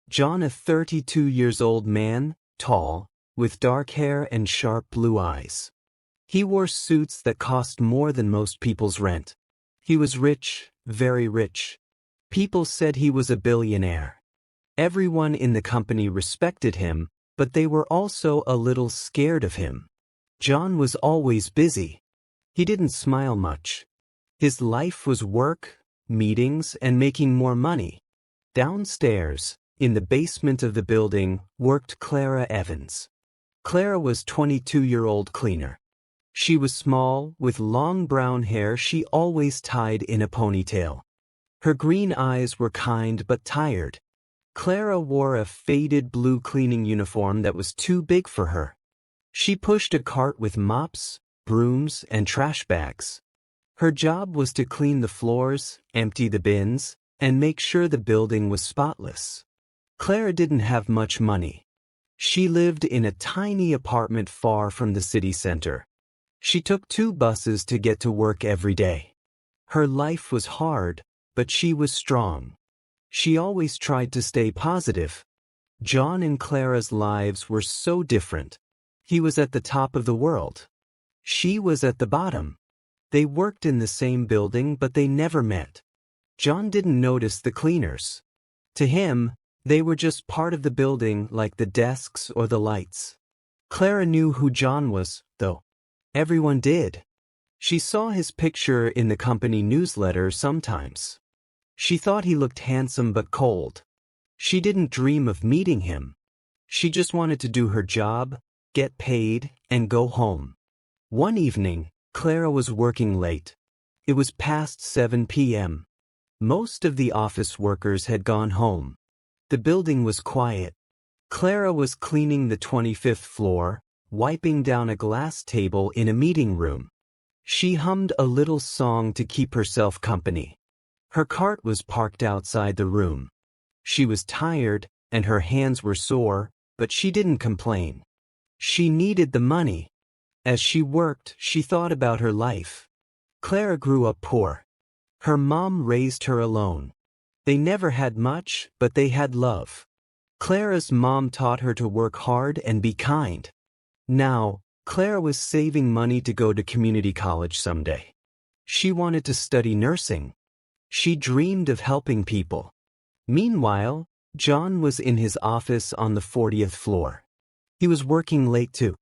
John, a 32-year-old man, tall, with dark hair and sharp blue eyes. He wore suits that cost more than most people's rent. He was rich, very rich. People said he was a billionaire. Everyone in the company respected him, but they were also a little scared of him. John was always busy. He didn't smile much. His life was work, meetings, and making more money. Downstairs, in the basement of the building, worked Clara Evans. Clara was a 22-year-old cleaner. She was small, with long brown hair she always tied in a ponytail. Her green eyes were kind but tired. Clara wore a faded blue cleaning uniform that was too big for her. She pushed a cart with mops, brooms, and trash bags. Her job was to clean the floors, empty the bins, and make sure the building was spotless. Clara didn't have much money. She lived in a tiny apartment far from the city center. She took 2 buses to get to work every day. Her life was hard, but she was strong. She always tried to stay positive. John and Clara's lives were so different. He was at the top of the world. She was at the bottom. They worked in the same building, but they never met. John didn't notice the cleaners. To him, they were just part of the building, like the desks or the lights. Clara knew who John was, though. Everyone did. She saw his picture in the company newsletter sometimes. She thought he looked handsome but cold. She didn't dream of meeting him. She just wanted to do her job, get paid, and go home. One evening, Clara was working late. It was past 7 p.m. Most of the office workers had gone home. The building was quiet. Clara was cleaning the 25th floor, wiping down a glass table in a meeting room. She hummed a little song to keep herself company. Her cart was parked outside the room. She was tired, and her hands were sore, but she didn't complain. She needed the money. As she worked, she thought about her life. Clara grew up poor. Her mom raised her alone. They never had much, but they had love. Clara's mom taught her to work hard and be kind. Now, Clara was saving money to go to community college someday. She wanted to study nursing. She dreamed of helping people. Meanwhile, John was in his office on the 40th floor. He was working late too.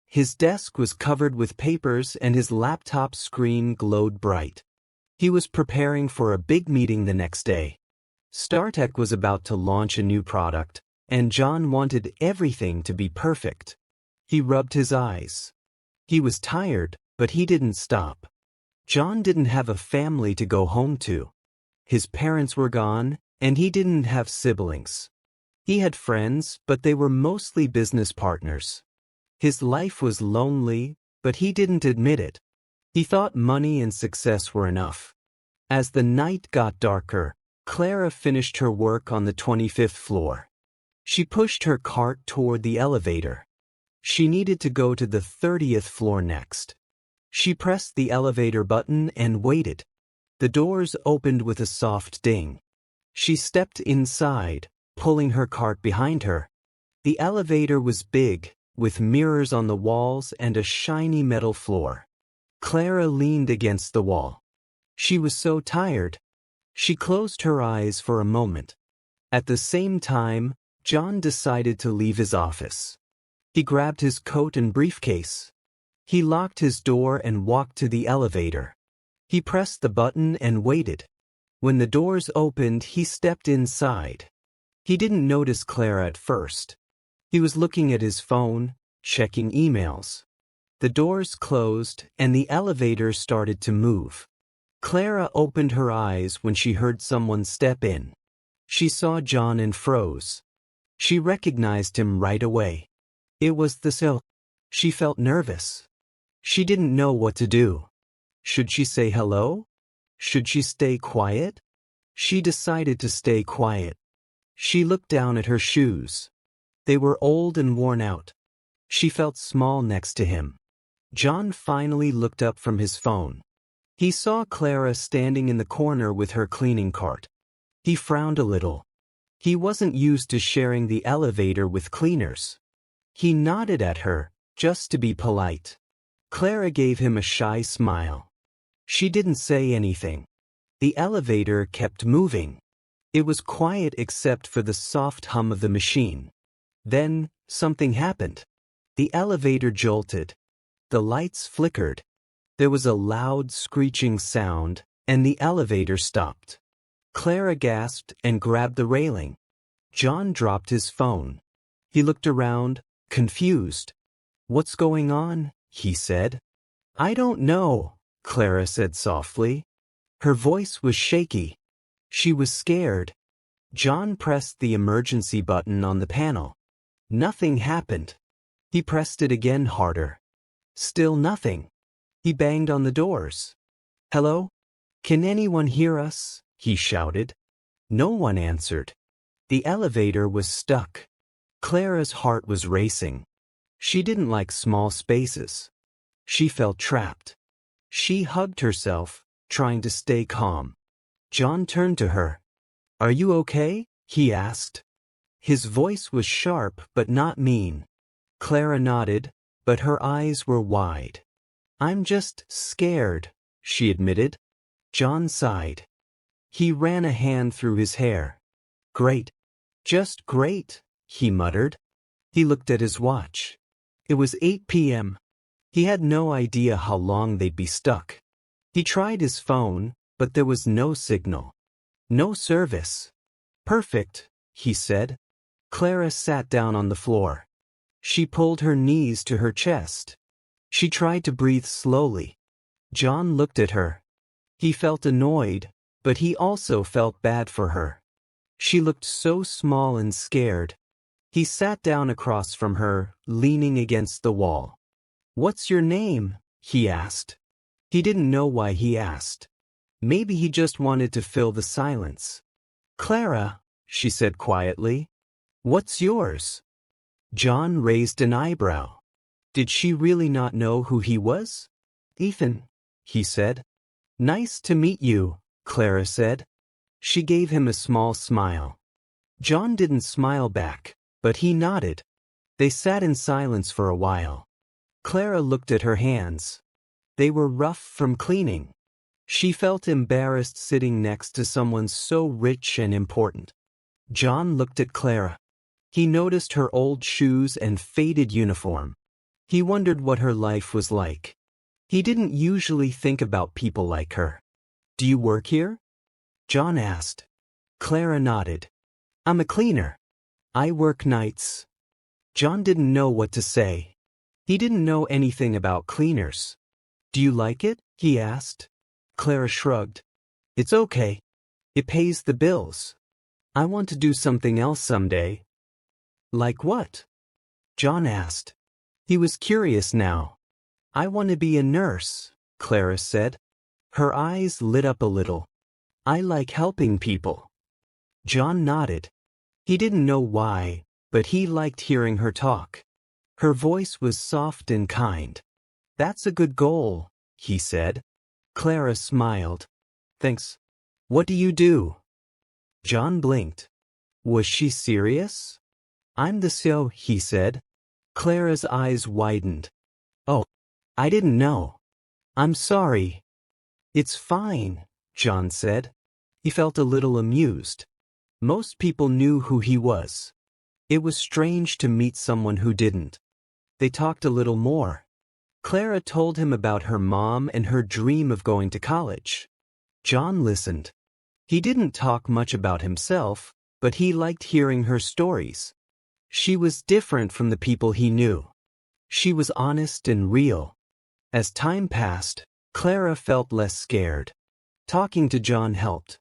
His desk was covered with papers and his laptop screen glowed bright. He was preparing for a big meeting the next day. StarTech was about to launch a new product, and John wanted everything to be perfect. He rubbed his eyes. He was tired, but he didn't stop. John didn't have a family to go home to. His parents were gone, and he didn't have siblings. He had friends, but they were mostly business partners. His life was lonely, but he didn't admit it. He thought money and success were enough. As the night got darker, Clara finished her work on the 25th floor. She pushed her cart toward the elevator. She needed to go to the 30th floor next. She pressed the elevator button and waited. The doors opened with a soft ding. She stepped inside, pulling her cart behind her. The elevator was big, with mirrors on the walls and a shiny metal floor. Clara leaned against the wall. She was so tired. She closed her eyes for a moment. At the same time, John decided to leave his office. He grabbed his coat and briefcase. He locked his door and walked to the elevator. He pressed the button and waited. When the doors opened, he stepped inside. He didn't notice Clara at first. He was looking at his phone, checking emails. The doors closed, and the elevator started to move. Clara opened her eyes when she heard someone step in. She saw John and froze. She recognized him right away. It was the cell. She felt nervous. She didn't know what to do. Should she say hello? Should she stay quiet? She decided to stay quiet. She looked down at her shoes. They were old and worn out. She felt small next to him. John finally looked up from his phone. He saw Clara standing in the corner with her cleaning cart. He frowned a little. He wasn't used to sharing the elevator with cleaners. He nodded at her, just to be polite. Clara gave him a shy smile. She didn't say anything. The elevator kept moving. It was quiet except for the soft hum of the machine. Then, something happened. The elevator jolted. The lights flickered. There was a loud screeching sound, and the elevator stopped. Clara gasped and grabbed the railing. John dropped his phone. He looked around, confused. "What's going on?" he said. "I don't know," Clara said softly. Her voice was shaky. She was scared. John pressed the emergency button on the panel. Nothing happened. He pressed it again harder. Still nothing. He banged on the doors. "Hello? Can anyone hear us?" he shouted. No one answered. The elevator was stuck. Clara's heart was racing. She didn't like small spaces. She felt trapped. She hugged herself, trying to stay calm. John turned to her. "Are you okay?" he asked. His voice was sharp but not mean. Clara nodded, but her eyes were wide. "I'm just scared," she admitted. John sighed. He ran a hand through his hair. "Great. Just great," he muttered. He looked at his watch. It was 8 p.m. He had no idea how long they'd be stuck. He tried his phone, but there was no signal. No service. "Perfect," he said. Clara sat down on the floor. She pulled her knees to her chest. She tried to breathe slowly. John looked at her. He felt annoyed, but he also felt bad for her. She looked so small and scared. He sat down across from her, leaning against the wall. "What's your name?" he asked. He didn't know why he asked. Maybe he just wanted to fill the silence. "Clara," she said quietly. "What's yours?" John raised an eyebrow. Did she really not know who he was? "Ethan," he said. "Nice to meet you," Clara said. She gave him a small smile. John didn't smile back, but he nodded. They sat in silence for a while. Clara looked at her hands. They were rough from cleaning. She felt embarrassed sitting next to someone so rich and important. John looked at Clara. He noticed her old shoes and faded uniform. He wondered what her life was like. He didn't usually think about people like her. "Do you work here?" John asked. Clara nodded. "I'm a cleaner. I work nights." John didn't know what to say. He didn't know anything about cleaners. "Do you like it?" he asked. Clara shrugged. "It's okay. It pays the bills. I want to do something else someday." "Like what?" John asked. He was curious now. "I want to be a nurse," Clara said. Her eyes lit up a little. "I like helping people." John nodded. He didn't know why, but he liked hearing her talk. Her voice was soft and kind. "That's a good goal," he said. Clara smiled. "Thanks. What do you do?" John blinked. Was she serious? "I'm the CEO," he said. Clara's eyes widened. "Oh, I didn't know. I'm sorry." "It's fine," John said. He felt a little amused. Most people knew who he was. It was strange to meet someone who didn't. They talked a little more. Clara told him about her mom and her dream of going to college. John listened. He didn't talk much about himself, but he liked hearing her stories. She was different from the people he knew. She was honest and real. As time passed, Clara felt less scared. Talking to John helped.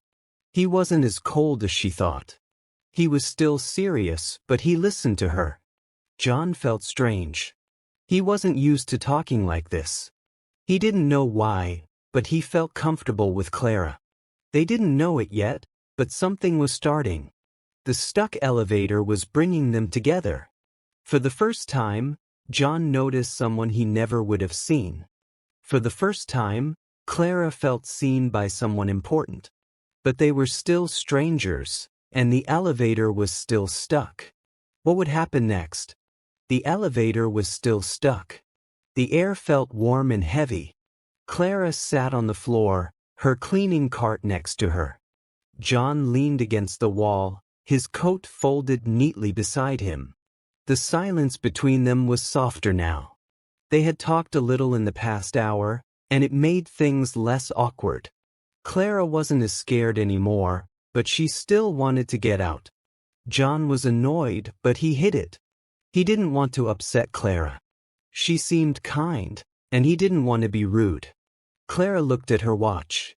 He wasn't as cold as she thought. He was still serious, but he listened to her. John felt strange. He wasn't used to talking like this. He didn't know why, but he felt comfortable with Clara. They didn't know it yet, but something was starting. The stuck elevator was bringing them together. For the first time, John noticed someone he never would have seen. For the first time, Clara felt seen by someone important. But they were still strangers, And the elevator was still stuck. What would happen next? The elevator was still stuck. The air felt warm and heavy. Clara sat on the floor, her cleaning cart next to her. John leaned against the wall, his coat folded neatly beside him. The silence between them was softer now. They had talked a little in the past hour, and it made things less awkward. Clara wasn't as scared anymore, but she still wanted to get out. John was annoyed, but he hid it. He didn't want to upset Clara. She seemed kind, and he didn't want to be rude. Clara looked at her watch.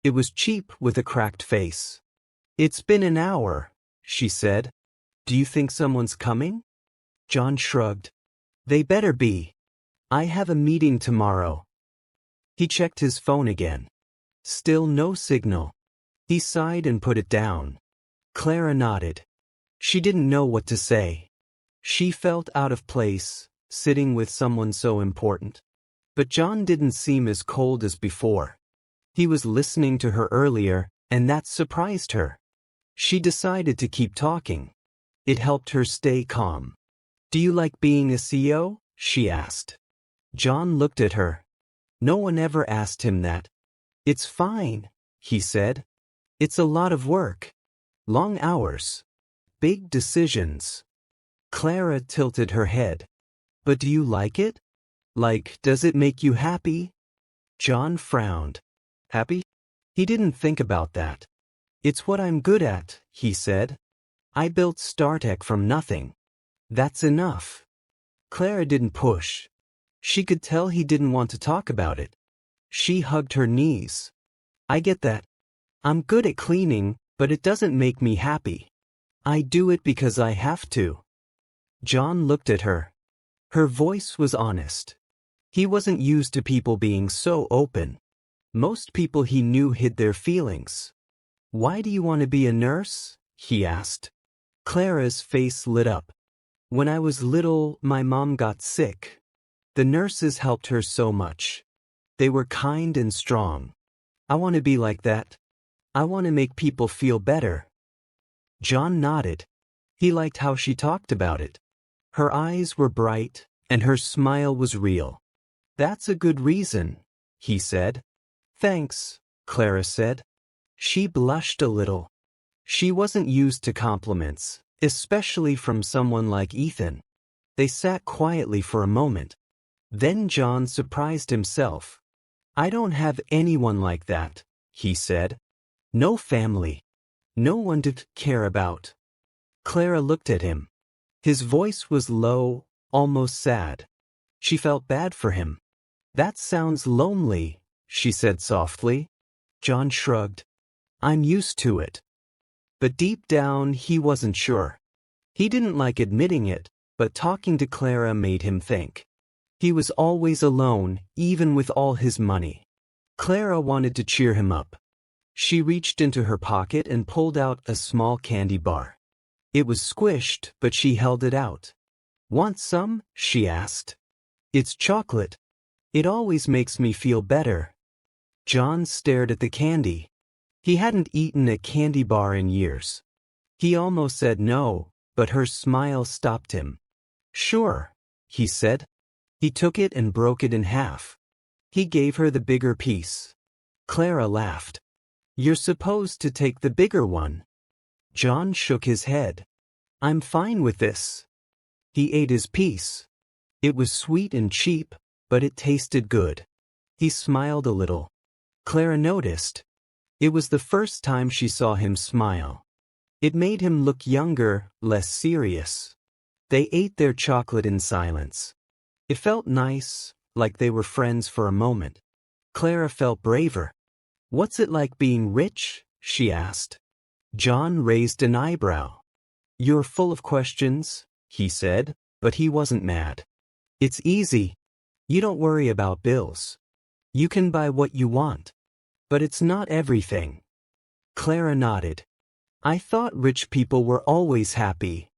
It was cheap with a cracked face. "It's been an hour," she said. "Do you think someone's coming?" John shrugged. "They better be. I have a meeting tomorrow." He checked his phone again. Still no signal. He sighed and put it down. Clara nodded. She didn't know what to say. She felt out of place, sitting with someone so important. But John didn't seem as cold as before. He was listening to her earlier, and that surprised her. She decided to keep talking. It helped her stay calm. "Do you like being a CEO?" she asked. John looked at her. No one ever asked him that. "It's fine," he said. "It's a lot of work. Long hours. Big decisions." Clara tilted her head. "But do you like it? Like, does it make you happy?" John frowned. "Happy?" He didn't think about that. "It's what I'm good at," he said. "I built StarTech from nothing. That's enough." Clara didn't push. She could tell he didn't want to talk about it. She hugged her knees. "I get that. I'm good at cleaning, but it doesn't make me happy. I do it because I have to." John looked at her. Her voice was honest. He wasn't used to people being so open. Most people he knew hid their feelings. "Why do you want to be a nurse?" he asked. Clara's face lit up. "When I was little, my mom got sick. The nurses helped her so much. They were kind and strong. I want to be like that. I want to make people feel better." John nodded. He liked how she talked about it. Her eyes were bright, and her smile was real. "That's a good reason," he said. "Thanks," Clara said. She blushed a little. She wasn't used to compliments, especially from someone like Ethan. They sat quietly for a moment. Then John surprised himself. "I don't have anyone like that," he said. "No family. No one to care about." Clara looked at him. His voice was low, almost sad. She felt bad for him. "That sounds lonely," she said softly. John shrugged. "I'm used to it." But deep down, he wasn't sure. He didn't like admitting it, but talking to Clara made him think. He was always alone, even with all his money. Clara wanted to cheer him up. She reached into her pocket and pulled out a small candy bar. It was squished, but she held it out. "Want some?" she asked. "It's chocolate. It always makes me feel better." John stared at the candy. He hadn't eaten a candy bar in years. He almost said no, but her smile stopped him. "Sure," he said. He took it and broke it in half. He gave her the bigger piece. Clara laughed. "You're supposed to take the bigger one." John shook his head. "I'm fine with this." He ate his piece. It was sweet and cheap, but it tasted good. He smiled a little. Clara noticed. It was the first time she saw him smile. It made him look younger, less serious. They ate their chocolate in silence. It felt nice, like they were friends for a moment. Clara felt braver. "What's it like being rich?" she asked. John raised an eyebrow. "You're full of questions," he said, but he wasn't mad. "It's easy. You don't worry about bills. You can buy what you want. But it's not everything." Clara nodded. "I thought rich people were always happy."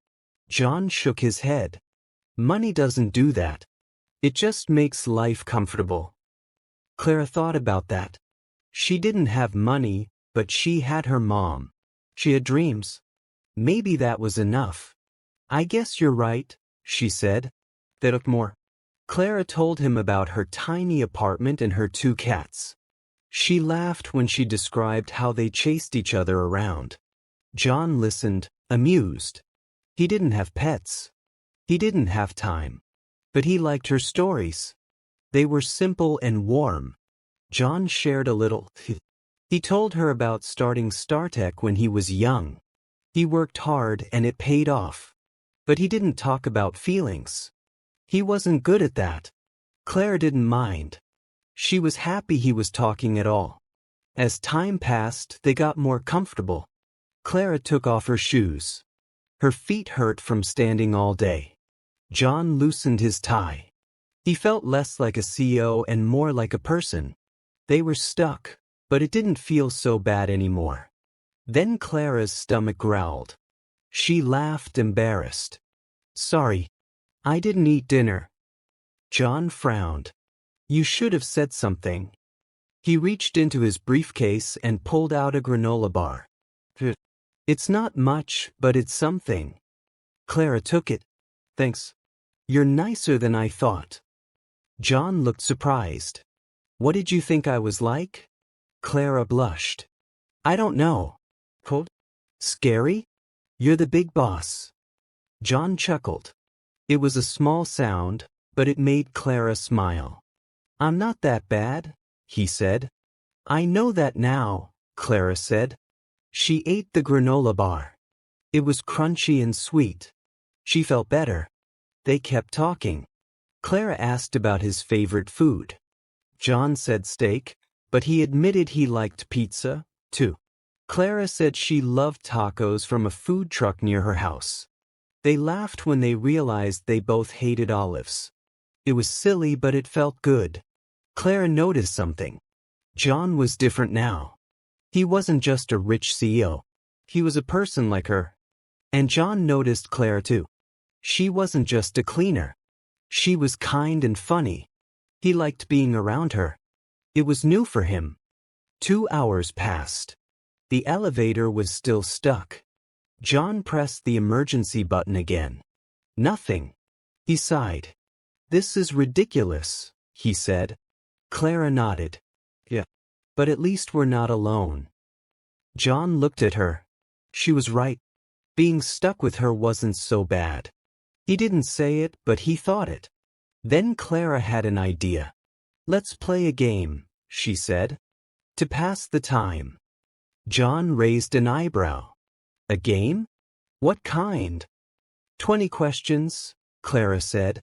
John shook his head. "Money doesn't do that. It just makes life comfortable." Clara thought about that. She didn't have money, but she had her mom. She had dreams. Maybe that was enough. I guess you're right, she said. They looked more. Clara told him about her tiny apartment and her 2 cats. She laughed when she described how they chased each other around. John listened, amused. He didn't have pets. He didn't have time. But he liked her stories. They were simple and warm. John shared a little. He told her about starting StarTech when he was young. He worked hard and it paid off. But he didn't talk about feelings. He wasn't good at that. Claire didn't mind. She was happy he was talking at all. As time passed, they got more comfortable. Clara took off her shoes. Her feet hurt from standing all day. John loosened his tie. He felt less like a CEO and more like a person. They were stuck, but it didn't feel so bad anymore. Then Clara's stomach growled. She laughed, embarrassed. Sorry, I didn't eat dinner. John frowned. You should have said something. He reached into his briefcase and pulled out a granola bar. It's not much, but it's something. Clara took it. Thanks. You're nicer than I thought. John looked surprised. What did you think I was like? Clara blushed. I don't know. Cold? Scary? You're the big boss. John chuckled. It was a small sound, but it made Clara smile. I'm not that bad, he said. I know that now, Clara said. She ate the granola bar. It was crunchy and sweet. She felt better. They kept talking. Clara asked about his favorite food. John said steak, but he admitted he liked pizza, too. Clara said she loved tacos from a food truck near her house. They laughed when they realized they both hated olives. It was silly, but it felt good. Clara noticed something. John was different now. He wasn't just a rich CEO. He was a person like her. And John noticed Clara too. She wasn't just a cleaner. She was kind and funny. He liked being around her. It was new for him. 2 hours passed. The elevator was still stuck. John pressed the emergency button again. Nothing. He sighed. This is ridiculous, he said. Clara nodded. Yeah. But at least we're not alone. John looked at her. She was right. Being stuck with her wasn't so bad. He didn't say it, but he thought it. Then Clara had an idea. Let's play a game, she said. To pass the time. John raised an eyebrow. A game? What kind? 20 questions, Clara said.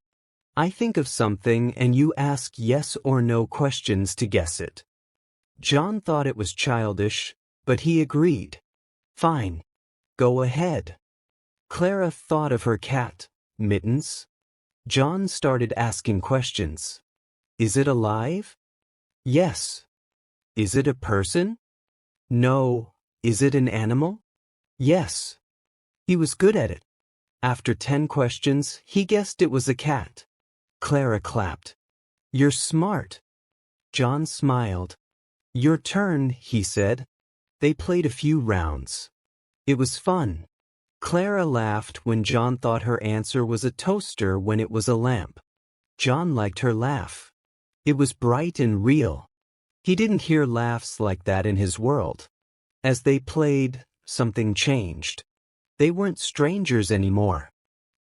I think of something and you ask yes or no questions to guess it. John thought it was childish, but he agreed. Fine. Go ahead. Clara thought of her cat, Mittens. John started asking questions. Is it alive? Yes. Is it a person? No. Is it an animal? Yes. He was good at it. After 10 questions, he guessed it was a cat. Clara clapped. You're smart. John smiled. Your turn, he said. They played a few rounds. It was fun. Clara laughed when John thought her answer was a toaster when it was a lamp. John liked her laugh. It was bright and real. He didn't hear laughs like that in his world. As they played, something changed. They weren't strangers anymore.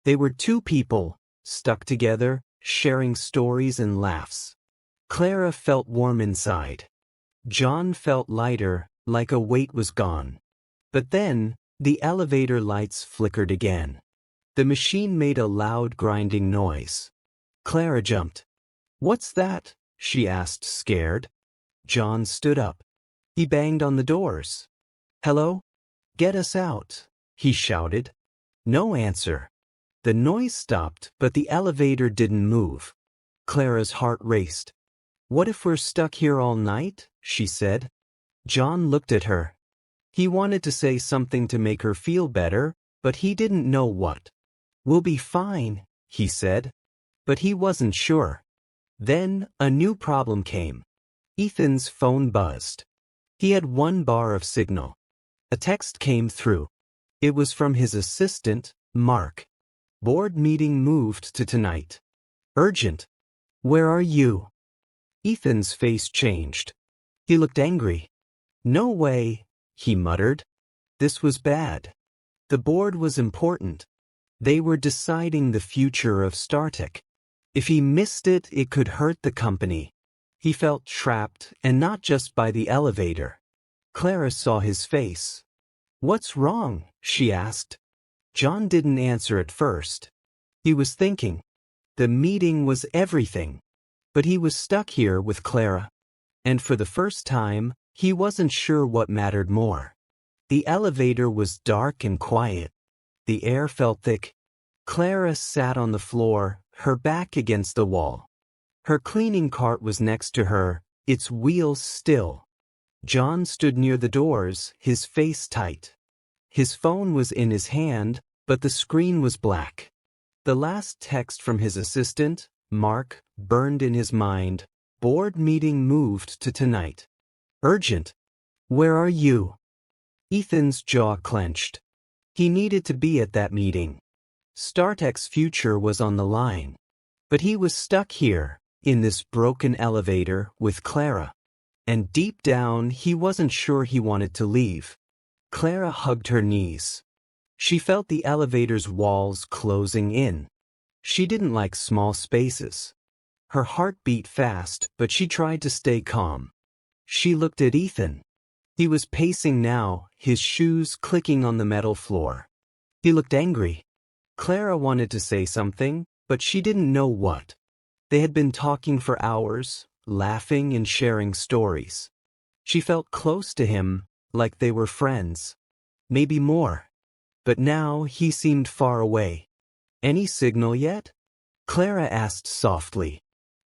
They were 2 people, stuck together, sharing stories and laughs. Clara felt warm inside. John felt lighter, like a weight was gone. But then, the elevator lights flickered again. The machine made a loud grinding noise. Clara jumped. What's that? She asked, scared. John stood up. He banged on the doors. Hello? Get us out, he shouted. No answer. The noise stopped, but the elevator didn't move. Clara's heart raced. What if we're stuck here all night? She said. John looked at her. He wanted to say something to make her feel better, but he didn't know what. We'll be fine, he said. But he wasn't sure. Then, a new problem came. Ethan's phone buzzed. He had 1 bar of signal. A text came through. It was from his assistant, Mark. Board meeting moved to tonight. Urgent. Where are you? Ethan's face changed. He looked angry. No way, he muttered. This was bad. The board was important. They were deciding the future of StarTech. If he missed it, it could hurt the company. He felt trapped, and not just by the elevator. Clara saw his face. What's wrong? She asked. John didn't answer at first. He was thinking. The meeting was everything. But he was stuck here with Clara. And for the first time, he wasn't sure what mattered more. The elevator was dark and quiet. The air felt thick. Clara sat on the floor, her back against the wall. Her cleaning cart was next to her, its wheels still. John stood near the doors, his face tight. His phone was in his hand, but the screen was black. The last text from his assistant, Mark, burned in his mind. Board meeting moved to tonight. Urgent. Where are you? Ethan's jaw clenched. He needed to be at that meeting. StarTech's future was on the line. But he was stuck here, in this broken elevator, with Clara. And deep down, he wasn't sure he wanted to leave. Clara hugged her knees. She felt the elevator's walls closing in. She didn't like small spaces. Her heart beat fast, but she tried to stay calm. She looked at Ethan. He was pacing now, his shoes clicking on the metal floor. He looked angry. Clara wanted to say something, but she didn't know what. They had been talking for hours, laughing and sharing stories. She felt close to him, like they were friends. Maybe more. But now he seemed far away. Any signal yet? Clara asked softly.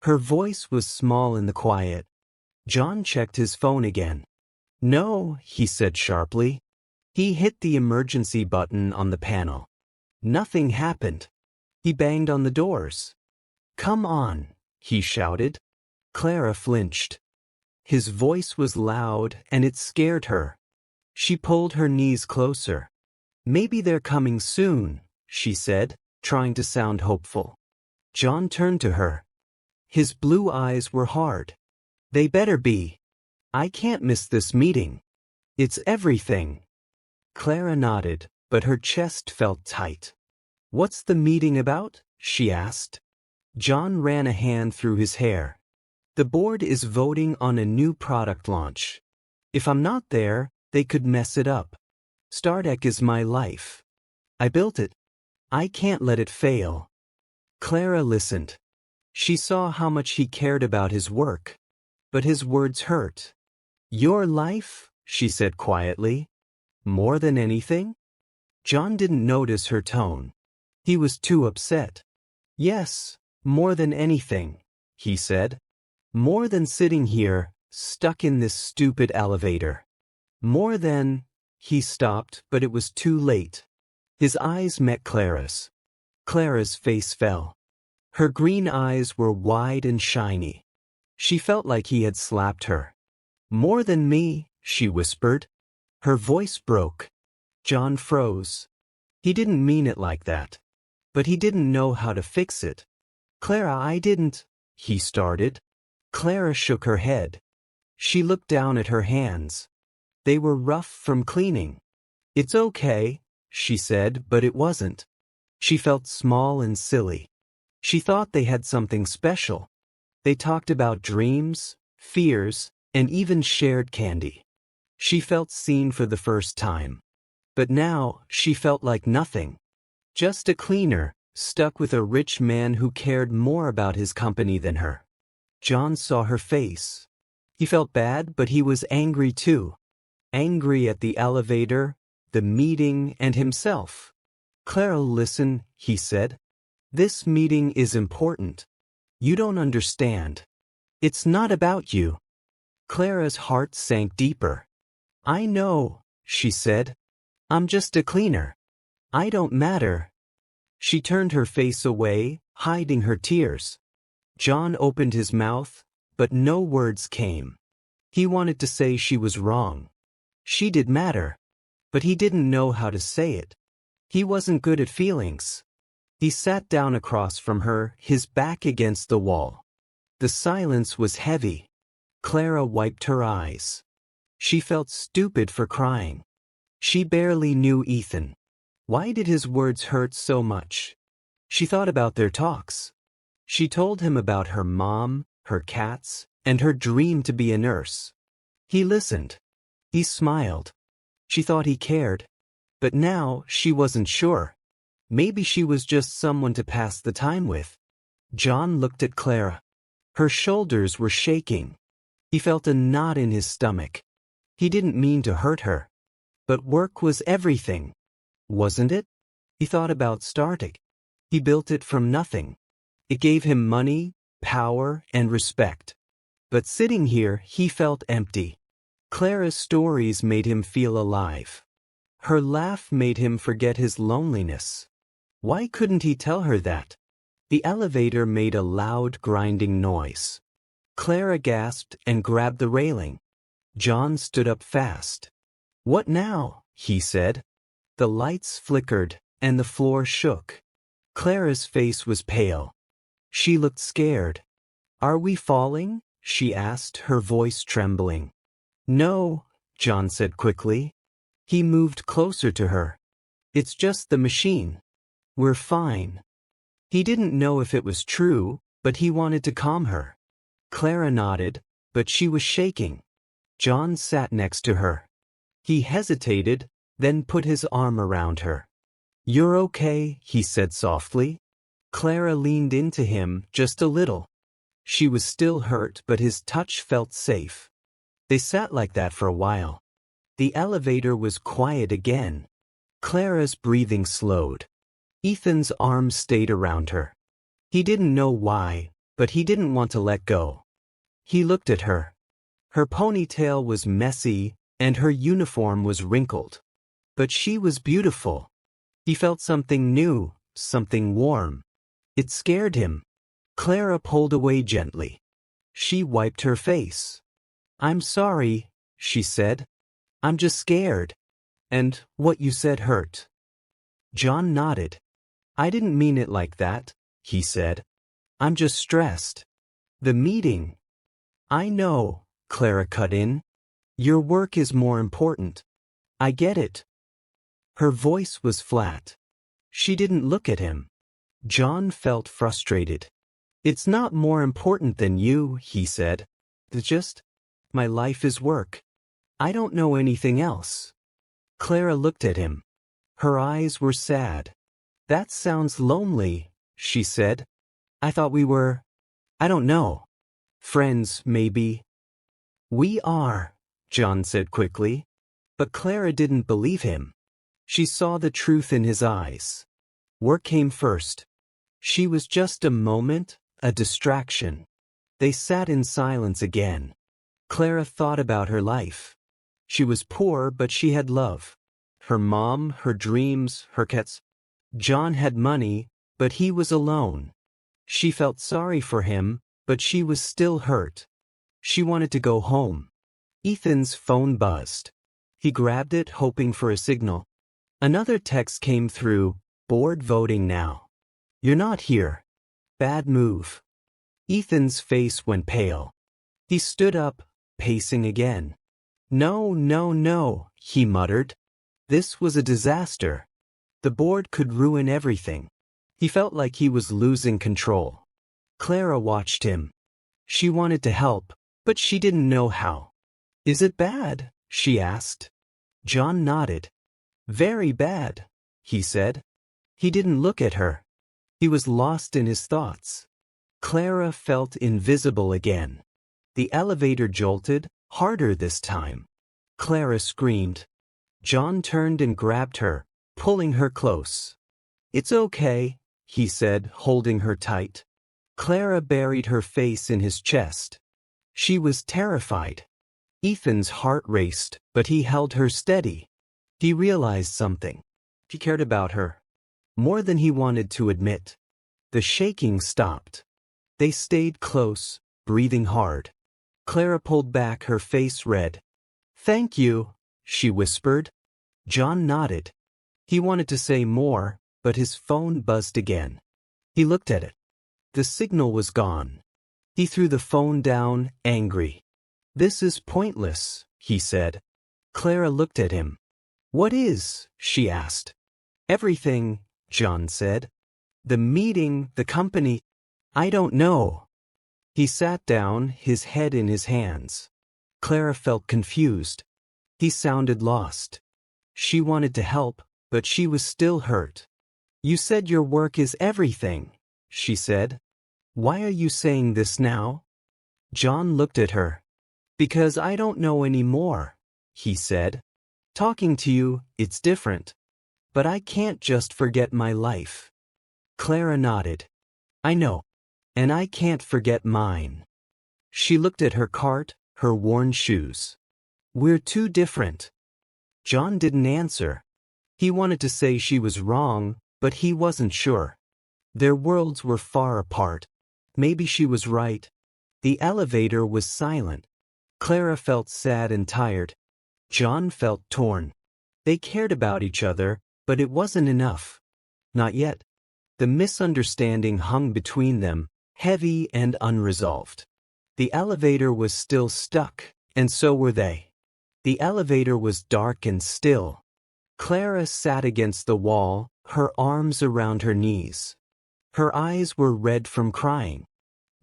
Her voice was small in the quiet. John checked his phone again. No, he said sharply. He hit the emergency button on the panel. Nothing happened. He banged on the doors. Come on, he shouted. Clara flinched. His voice was loud, and it scared her. She pulled her knees closer. Maybe they're coming soon, she said, trying to sound hopeful. John turned to her. His blue eyes were hard. They better be. I can't miss this meeting. It's everything. Clara nodded, but her chest felt tight. What's the meeting about? She asked. John ran a hand through his hair. The board is voting on a new product launch. If I'm not there, they could mess it up. StarTech is my life. I built it. I can't let it fail. Clara listened. She saw how much he cared about his work. But his words hurt. Your life? She said quietly. More than anything? John didn't notice her tone. He was too upset. Yes, more than anything, he said. More than sitting here, stuck in this stupid elevator. More than... He stopped, but it was too late. His eyes met Clara's. Clara's face fell. Her green eyes were wide and shiny. She felt like he had slapped her. More than me, she whispered. Her voice broke. John froze. He didn't mean it like that. But he didn't know how to fix it. Clara, I didn't, he started. Clara shook her head. She looked down at her hands. They were rough from cleaning. It's okay, she said, but it wasn't. She felt small and silly. She thought they had something special. They talked about dreams, fears, and even shared candy. She felt seen for the first time. But now, she felt like nothing. Just a cleaner, stuck with a rich man who cared more about his company than her. John saw her face. He felt bad, but he was angry too. Angry at the elevator, the meeting, and himself. Clara, listen, he said. This meeting is important. You don't understand. It's not about you. Clara's heart sank deeper. I know, she said. I'm just a cleaner. I don't matter. She turned her face away, hiding her tears. John opened his mouth, but no words came. He wanted to say she was wrong. She did matter. but he didn't know how to say it. He wasn't good at feelings. He sat down across from her, his back against the wall. The silence was heavy. Clara wiped her eyes. She felt stupid for crying. She barely knew Ethan. Why did his words hurt so much? She thought about their talks. She told him about her mom, her cats, and her dream to be a nurse. He listened. He smiled. She thought he cared. But now she wasn't sure. Maybe she was just someone to pass the time with. John looked at Clara. Her shoulders were shaking. He felt a knot in his stomach. He didn't mean to hurt her. But work was everything. Wasn't it? He thought about starting. He built it from nothing. It gave him money, power, and respect. But sitting here, he felt empty. Clara's stories made him feel alive. Her laugh made him forget his loneliness. Why couldn't he tell her that? The elevator made a loud, grinding noise. Clara gasped and grabbed the railing. John stood up fast. "What now?" he said. The lights flickered, and the floor shook. Clara's face was pale. She looked scared. "Are we falling?" she asked, her voice trembling. "No," John said quickly. He moved closer to her. "It's just the machine. We're fine." He didn't know if it was true, but he wanted to calm her. Clara nodded, but she was shaking. John sat next to her. He hesitated, then put his arm around her. "You're okay," he said softly. Clara leaned into him just a little. She was still hurt, but his touch felt safe. They sat like that for a while. The elevator was quiet again. Clara's breathing slowed. Ethan's arms stayed around her. He didn't know why, but he didn't want to let go. He looked at her. Her ponytail was messy, and her uniform was wrinkled. But she was beautiful. He felt something new, something warm. It scared him. Clara pulled away gently. She wiped her face. "I'm sorry," she said. "I'm just scared. And what you said hurt." John nodded. "I didn't mean it like that," he said. "I'm just stressed." "The meeting." "I know," Clara cut in. "Your work is more important. I get it." Her voice was flat. She didn't look at him. John felt frustrated. "It's not more important than you," he said. "It's just, my life is work. I don't know anything else." Clara looked at him. Her eyes were sad. "That sounds lonely," she said. "I thought we were, I don't know, friends, maybe." "We are," John said quickly. But Clara didn't believe him. She saw the truth in his eyes. Work came first. She was just a moment, a distraction. They sat in silence again. Clara thought about her life. She was poor, but she had love. Her mom, her dreams, her cats. John had money, but he was alone. She felt sorry for him, but she was still hurt. She wanted to go home. Ethan's phone buzzed. He grabbed it, hoping for a signal. Another text came through, "Board voting now. You're not here. Bad move." Ethan's face went pale. He stood up, pacing again. "No, no, no," he muttered. This was a disaster. The board could ruin everything. He felt like he was losing control. Clara watched him. She wanted to help, but she didn't know how. "Is it bad?" she asked. John nodded. "Very bad," he said. He didn't look at her. He was lost in his thoughts. Clara felt invisible again. The elevator jolted, harder this time. Clara screamed. John turned and grabbed her, pulling her close. "It's okay," he said, holding her tight. Clara buried her face in his chest. She was terrified. Ethan's heart raced, but he held her steady. He realized something. He cared about her. More than he wanted to admit. The shaking stopped. They stayed close, breathing hard. Clara pulled back, her face red. "Thank you," she whispered. John nodded. He wanted to say more, but his phone buzzed again. He looked at it. The signal was gone. He threw the phone down, angry. "This is pointless," he said. Clara looked at him. "What is?" she asked. "Everything," John said. "The meeting, the company. I don't know." He sat down, his head in his hands. Clara felt confused. He sounded lost. She wanted to help, but she was still hurt. "You said your work is everything," she said. "Why are you saying this now?" John looked at her. "Because I don't know any more," he said. "Talking to you, it's different. But I can't just forget my life." Clara nodded. "I know. And I can't forget mine." She looked at her cart, her worn shoes. "We're too different." John didn't answer. He wanted to say she was wrong, but he wasn't sure. Their worlds were far apart. Maybe she was right. The elevator was silent. Clara felt sad and tired. John felt torn. They cared about each other, but it wasn't enough. Not yet. The misunderstanding hung between them, heavy and unresolved. The elevator was still stuck, and so were they. The elevator was dark and still. Clara sat against the wall, her arms around her knees. Her eyes were red from crying.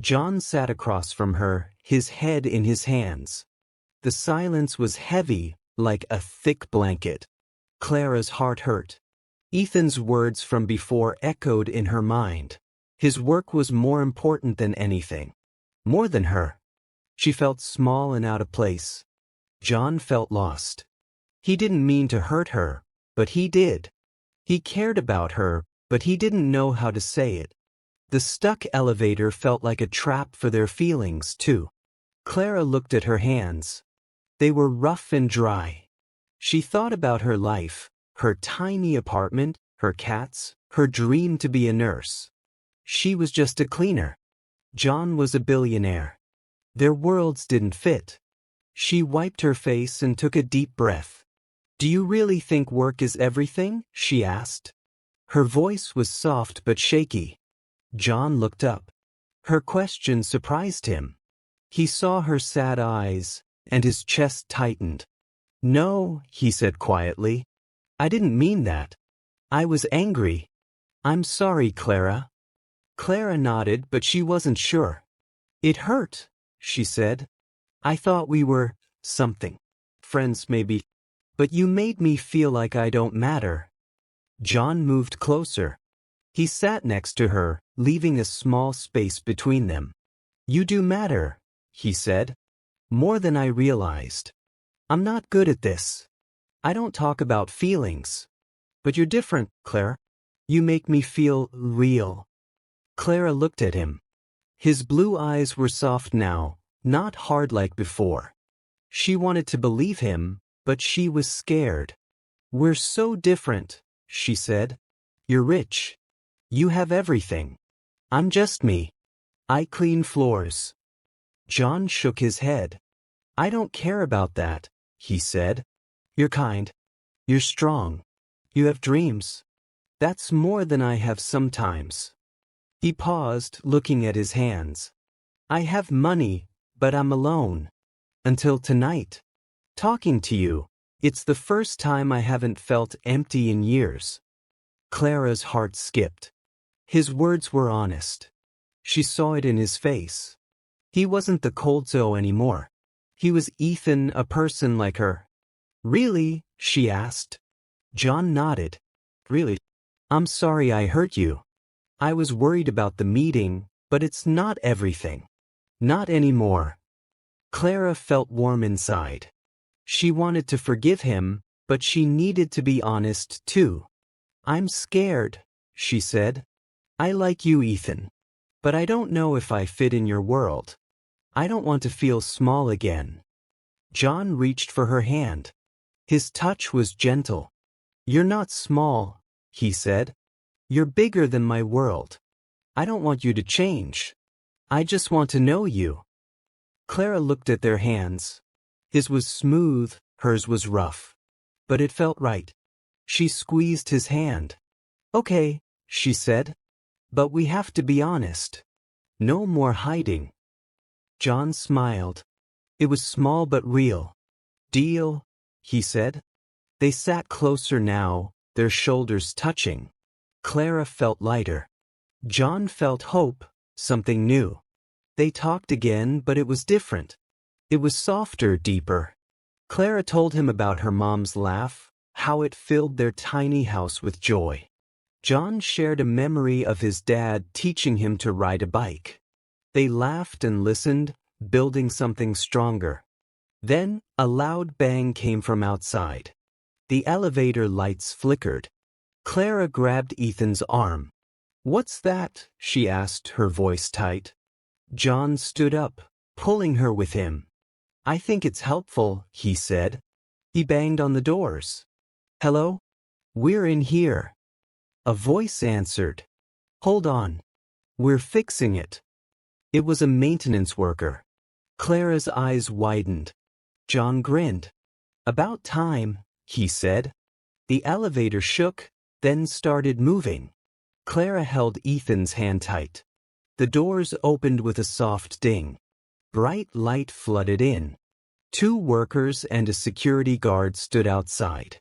John sat across from her, his head in his hands. The silence was heavy, like a thick blanket. Clara's heart hurt. Ethan's words from before echoed in her mind. His work was more important than anything. More than her. She felt small and out of place. John felt lost. He didn't mean to hurt her, but he did. He cared about her, but he didn't know how to say it. The stuck elevator felt like a trap for their feelings, too. Clara looked at her hands. They were rough and dry. She thought about her life, her tiny apartment, her cats, her dream to be a nurse. She was just a cleaner. John was a billionaire. Their worlds didn't fit. She wiped her face and took a deep breath. "Do you really think work is everything?" she asked. Her voice was soft but shaky. John looked up. Her question surprised him. He saw her sad eyes, and his chest tightened. "No," he said quietly. "I didn't mean that. I was angry. I'm sorry, Clara." Clara nodded, but she wasn't sure. "It hurt," she said. "I thought we were something. Friends, maybe. But you made me feel like I don't matter." John moved closer. He sat next to her, leaving a small space between them. "You do matter," he said. "More than I realized. I'm not good at this. I don't talk about feelings. But you're different, Claire. You make me feel real." Clara looked at him. His blue eyes were soft now, not hard like before. She wanted to believe him, but she was scared. "We're so different," she said. "You're rich. You have everything. I'm just me. I clean floors." John shook his head. "I don't care about that," he said. "You're kind. You're strong. You have dreams. That's more than I have sometimes." He paused, looking at his hands. "I have money, but I'm alone. Until tonight. Talking to you, it's the first time I haven't felt empty in years." Clara's heart skipped. His words were honest. She saw it in his face. He wasn't the cold Zoe anymore. He was Ethan, a person like her. "Really?" she asked. John nodded. "Really? I'm sorry I hurt you. I was worried about the meeting, but it's not everything. Not anymore." Clara felt warm inside. She wanted to forgive him, but she needed to be honest too. "I'm scared," she said. "I like you, Ethan. But I don't know if I fit in your world. I don't want to feel small again." John reached for her hand. His touch was gentle. "You're not small," he said. "You're bigger than my world. I don't want you to change. I just want to know you." Clara looked at their hands. His was smooth, hers was rough. but it felt right. She squeezed his hand. Okay, she said. But we have to be honest. No more hiding. John smiled. It was small but real. Deal, he said. They sat closer now, their shoulders touching. Clara felt lighter. John felt hope, something new. They talked again, but it was different. It was softer, deeper. Clara told him about her mom's laugh, how it filled their tiny house with joy. John shared a memory of his dad teaching him to ride a bike. They laughed and listened, building something stronger. Then, a loud bang came from outside. The elevator lights flickered. Clara grabbed Ethan's arm. "What's that?" she asked, her voice tight. John stood up, pulling her with him. "I think it's helpful," he said. He banged on the doors. "Hello? We're in here." A voice answered. "Hold on. We're fixing it." It was a maintenance worker. Clara's eyes widened. John grinned. "About time," he said. The elevator shook, then started moving. Clara held Ethan's hand tight. The doors opened with a soft ding. Bright light flooded in. 2 workers and a security guard stood outside.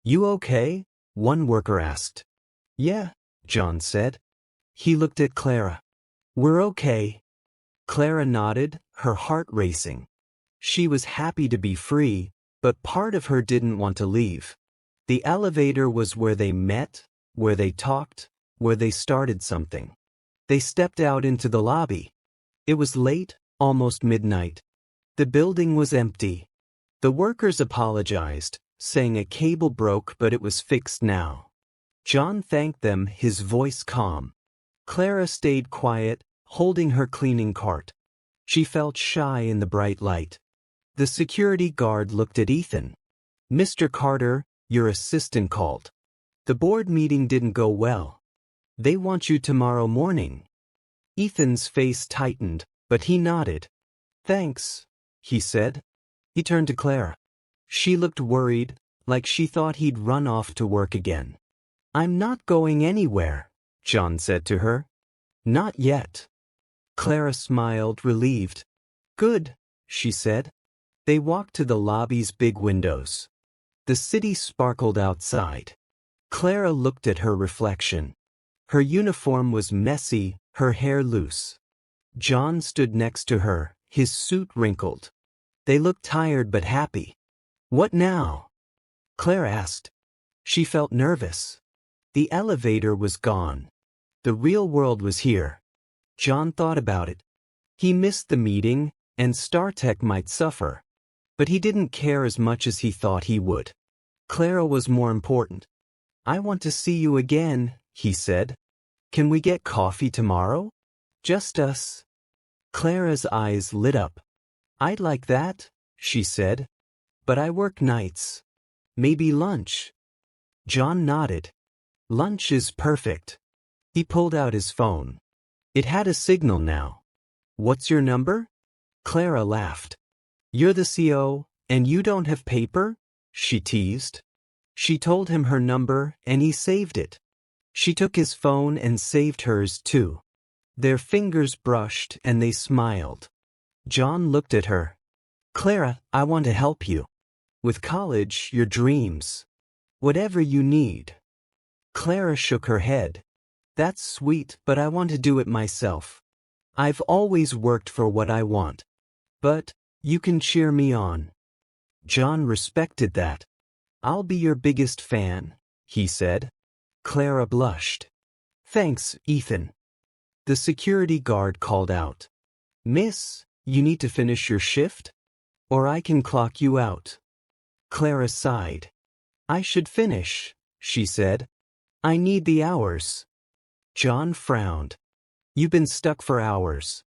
"You okay?" one worker asked. "Yeah," John said. He looked at Clara. "We're okay." Clara nodded, her heart racing. She was happy to be free, but part of her didn't want to leave. The elevator was where they met, where they talked, where they started something. They stepped out into the lobby. It was late, almost midnight. The building was empty. The workers apologized, saying a cable broke but it was fixed now. John thanked them, his voice calm. Clara stayed quiet, holding her cleaning cart. She felt shy in the bright light. The security guard looked at Ethan. "Mr. Carter, your assistant called. The board meeting didn't go well. They want you tomorrow morning." Ethan's face tightened, but he nodded. "Thanks," he said. He turned to Clara. She looked worried, like she thought he'd run off to work again. "I'm not going anywhere," John said to her. "Not yet." Clara smiled, relieved. "Good," she said. They walked to the lobby's big windows. The city sparkled outside. Clara looked at her reflection. Her uniform was messy, her hair loose. John stood next to her, his suit wrinkled. They looked tired but happy. "What now?" Clara asked. She felt nervous. The elevator was gone. The real world was here. John thought about it. He missed the meeting, and StarTech might suffer. But he didn't care as much as he thought he would. Clara was more important. "I want to see you again," he said. "Can we get coffee tomorrow? Just us." Clara's eyes lit up. "I'd like that," she said. "But I work nights. Maybe lunch." John nodded. "Lunch is perfect." He pulled out his phone. It had a signal now. "What's your number?" Clara laughed. "You're the CO, and you don't have paper?" she teased. She told him her number, and he saved it. She took his phone and saved hers too. Their fingers brushed, and they smiled. John looked at her. "Clara, I want to help you. With college, your dreams. Whatever you need." Clara shook her head. "That's sweet, but I want to do it myself. I've always worked for what I want. But you can cheer me on." John respected that. "I'll be your biggest fan," he said. Clara blushed. "Thanks, Ethan." The security guard called out. "Miss, you need to finish your shift? Or I can clock you out." Clara sighed. "I should finish," she said. "I need the hours." John frowned. "You've been stuck for hours.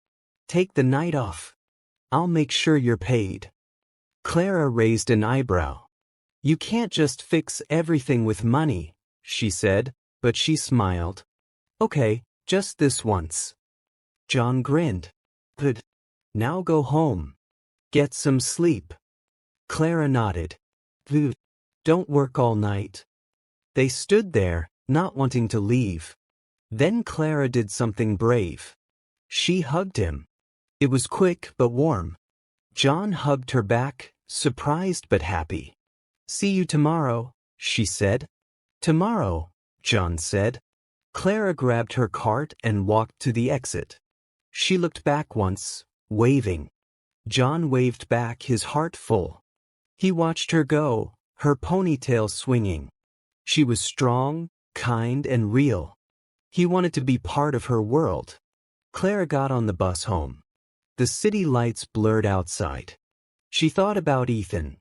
Take the night off. I'll make sure you're paid." Clara raised an eyebrow. "You can't just fix everything with money," she said, but she smiled. "Okay, just this once." John grinned. "Good. Now go home. Get some sleep." Clara nodded. "Good." Don't work all night." They stood there, not wanting to leave. Then Clara did something brave. She hugged him. It was quick but warm. John hugged her back, surprised but happy. "See you tomorrow," she said. "Tomorrow," John said. Clara grabbed her cart and walked to the exit. She looked back once, waving. John waved back, his heart full. He watched her go, her ponytail swinging. She was strong, kind, and real. He wanted to be part of her world. Clara got on the bus home. The city lights blurred outside. She thought about Ethan.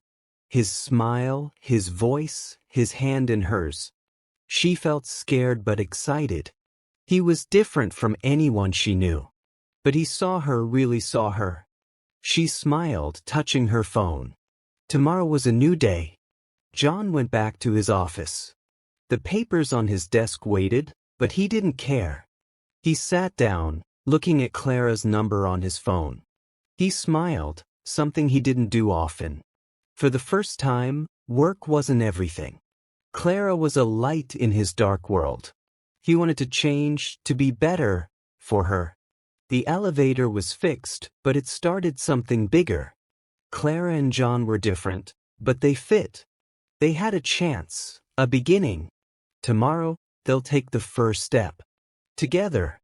His smile, his voice, his hand in hers. She felt scared but excited. He was different from anyone she knew. But he saw her, really saw her. She smiled, touching her phone. Tomorrow was a new day. John went back to his office. The papers on his desk waited, but he didn't care. He sat down, looking at Clara's number on his phone. He smiled, something he didn't do often. For the first time, work wasn't everything. Clara was a light in his dark world. He wanted to change, to be better, for her. The elevator was fixed, but it started something bigger. Clara and John were different, but they fit. They had a chance, a beginning. Tomorrow, they'll take the first step. Together.